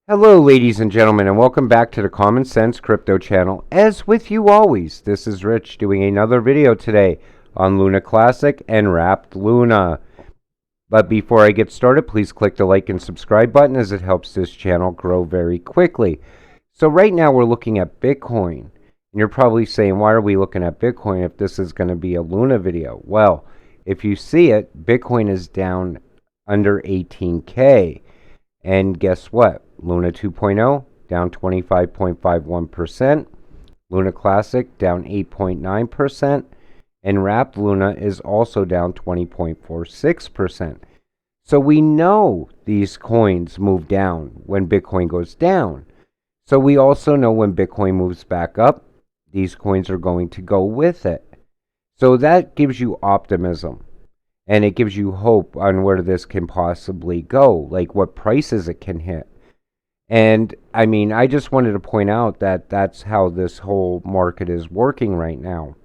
Hello, ladies and gentlemen, and welcome back to the Common Sense Crypto channel. As with you always, this is Rich doing another video today on Luna Classic and Wrapped Luna. But before I get started, please click the like and subscribe button as it helps this channel grow very quickly. So right now we're looking at Bitcoin. And you're probably saying, why are we looking at Bitcoin if this is going to be a Luna video? Well, if you see it, Bitcoin is down under 18K. And guess what? Luna 2.0 down 25.51%. Luna Classic down 8.9%. And Wrapped Luna is also down 20.46%. So we know these coins move down when Bitcoin goes down. So we also know when Bitcoin moves back up, these coins are going to go with it. So that gives you optimism. And it gives you hope on where this can possibly go, like what prices it can hit. And I mean, I just wanted to point out that that's how this whole market is working right now.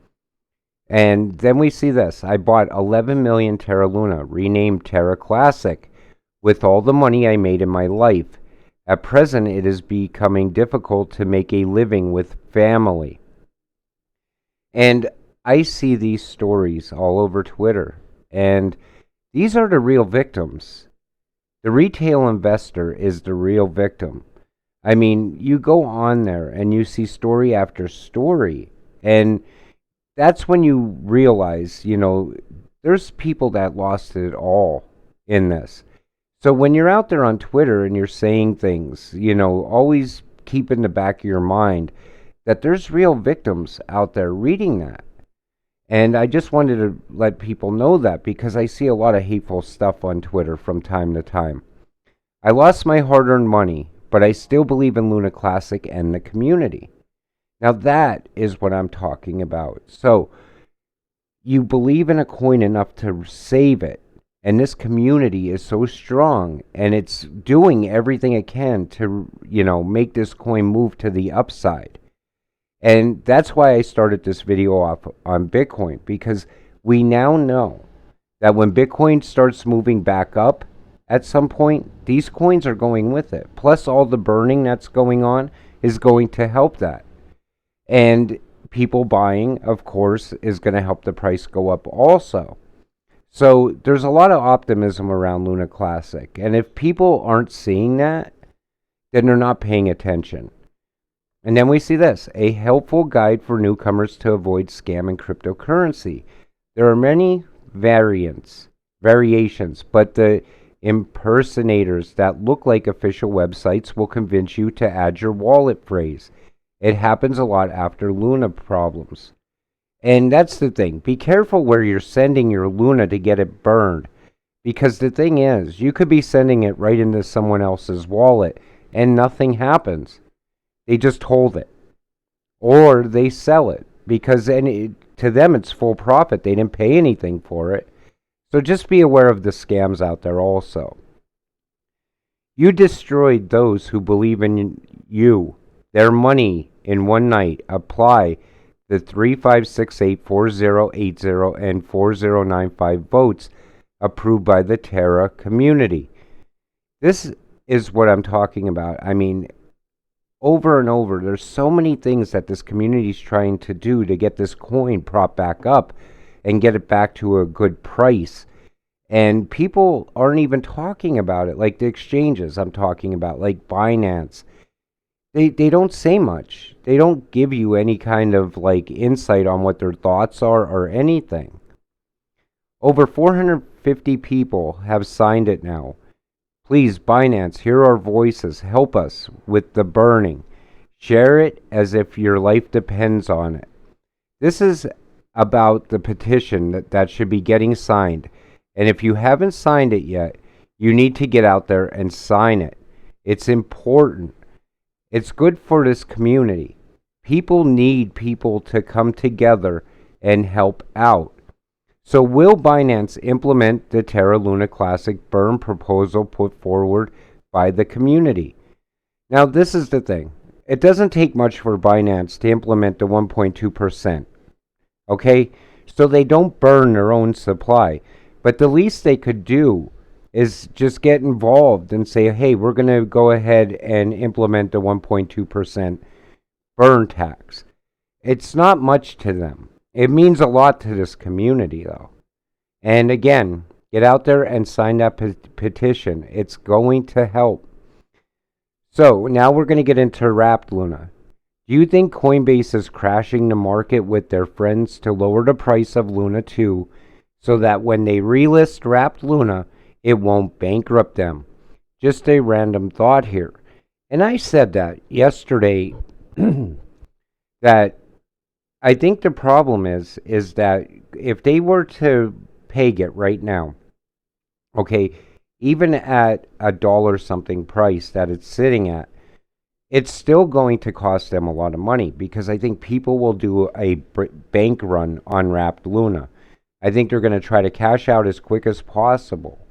And then we see this. I bought 11 million Terra Luna, renamed Terra Classic, with all the money I made in my life. At present, it is becoming difficult to make a living with family. And I see these stories all over Twitter. And these are the real victims. The retail investor is the real victim. I mean, you go on there and you see story after story. And that's when you realize, there's people that lost it all in this. So when you're out there on Twitter and you're saying things, always keep in the back of your mind that there's real victims out there reading that. And I just wanted to let people know that because I see a lot of hateful stuff on Twitter from time to time. I lost my hard-earned money, but I still believe in Luna Classic and the community. Now that is what I'm talking about. So you believe in a coin enough to save it, and this community is so strong, and it's doing everything it can to, make this coin move to the upside. And that's why I started this video off on Bitcoin, because we now know that when Bitcoin starts moving back up at some point, these coins are going with it. Plus all the burning that's going on is going to help that. And people buying, of course, is going to help the price go up also. So there's a lot of optimism around Luna Classic. And if people aren't seeing that, then they're not paying attention. And then we see this, a helpful guide for newcomers to avoid scam in cryptocurrency. There are many variations, but the impersonators that look like official websites will convince you to add your wallet phrase. It happens a lot after Luna problems. And that's the thing. Be careful where you're sending your Luna to get it burned. Because the thing is, you could be sending it right into someone else's wallet and nothing happens. They just hold it. Or they sell it. Because to them it's full profit. They didn't pay anything for it. So just be aware of the scams out there also. You destroyed those who believe in you. Their money in one night. Apply the 35684080 and 4095 votes approved by the Terra Community. This is what I'm talking about. I mean, over and over, there's so many things that this community is trying to do to get this coin propped back up and get it back to a good price. And people aren't even talking about it, like the exchanges I'm talking about, like Binance. They don't say much. They don't give you any kind of insight on what their thoughts are or anything. Over 450 people have signed it now. Please, Binance, hear our voices. Help us with the burning. Share it as if your life depends on it. This is about the petition that should be getting signed. And if you haven't signed it yet, you need to get out there and sign it. It's important. It's good for this community. People need people to come together and help out. So will Binance implement the Terra Luna Classic burn proposal put forward by the community? Now this is the thing. It doesn't take much for Binance to implement the 1.2%. Okay? So they don't burn their own supply. But the least they could do is just get involved and say, hey, we're going to go ahead and implement the 1.2% burn tax. It's not much to them. It means a lot to this community, though. And again, get out there and sign that petition. It's going to help. So now we're going to get into Wrapped Luna. Do you think Coinbase is crashing the market with their friends to lower the price of Luna 2 so that when they relist Wrapped Luna, it won't bankrupt them? Just a random thought here. And I said that yesterday that I think the problem is that if they were to peg it right now, okay, even at $1 something price that it's sitting at, it's still going to cost them a lot of money because I think people will do a bank run on Wrapped Luna. I think they're going to try to cash out as quick as possible.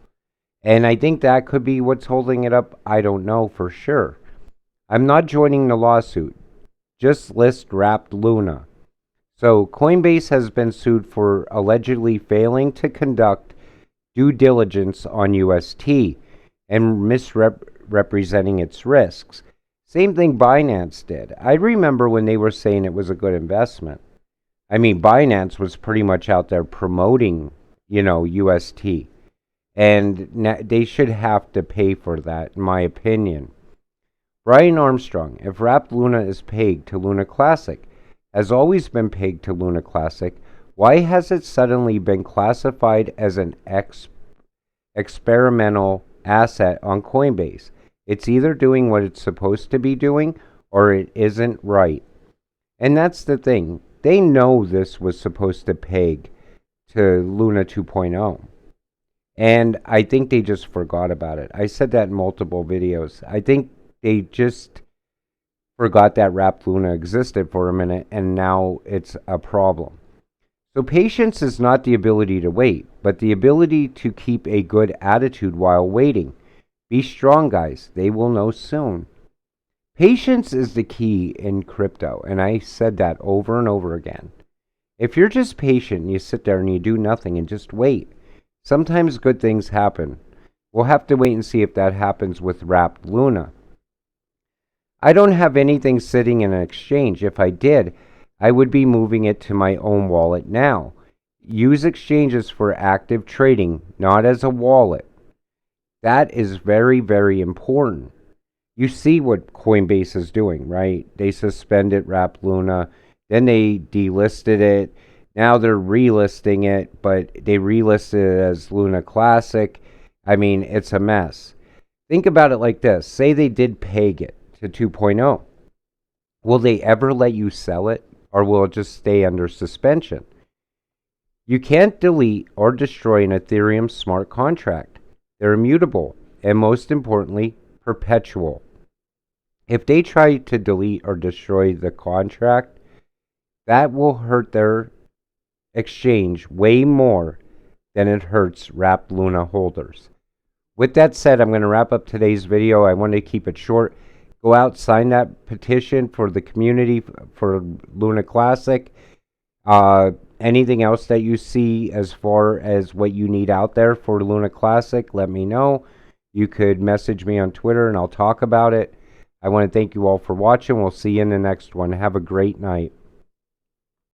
And I think that could be what's holding it up. I don't know for sure. I'm not joining the lawsuit. Just list Wrapped Luna. So Coinbase has been sued for allegedly failing to conduct due diligence on UST and misrepresenting its risks. Same thing Binance did. I remember when they were saying it was a good investment. I mean, Binance was pretty much out there promoting, UST. And they should have to pay for that, in my opinion. Brian Armstrong, if Wrapped Luna is pegged to Luna Classic, has always been pegged to Luna Classic, why has it suddenly been classified as an experimental asset on Coinbase? It's either doing what it's supposed to be doing or it isn't right. And that's the thing. They know this was supposed to peg to Luna 2.0. And I think they just forgot about it. I said that in multiple videos. I think they just forgot that Wrapped Luna existed for a minute and now it's a problem. So patience is not the ability to wait, but the ability to keep a good attitude while waiting. Be strong, guys. They will know soon. Patience is the key in crypto, and I said that over and over again. If you're just patient and you sit there and you do nothing and just wait, sometimes good things happen. We'll have to wait and see if that happens with Wrapped Luna. I don't have anything sitting in an exchange. If I did, I would be moving it to my own wallet now. Use exchanges for active trading, not as a wallet. That is very, very important. You see what Coinbase is doing, right? They suspended Wrapped Luna, then they delisted it. Now they're relisting it, but they relisted it as Luna Classic. I mean, it's a mess. Think about it like this. Say they did peg it to 2.0. Will they ever let you sell it, or will it just stay under suspension? You can't delete or destroy an Ethereum smart contract. They're immutable, and most importantly, perpetual. If they try to delete or destroy the contract, that will hurt their exchange way more than it hurts Wrapped Luna holders. With that said, I'm going to wrap up today's video. I wanted to keep it short. Go out, sign that petition for the community for Luna Classic. Anything else that you see as far as what you need out there for Luna Classic, let me know. You could message me on Twitter and I'll talk about it. I want to thank you all for watching. We'll see you in the next one. Have a great night.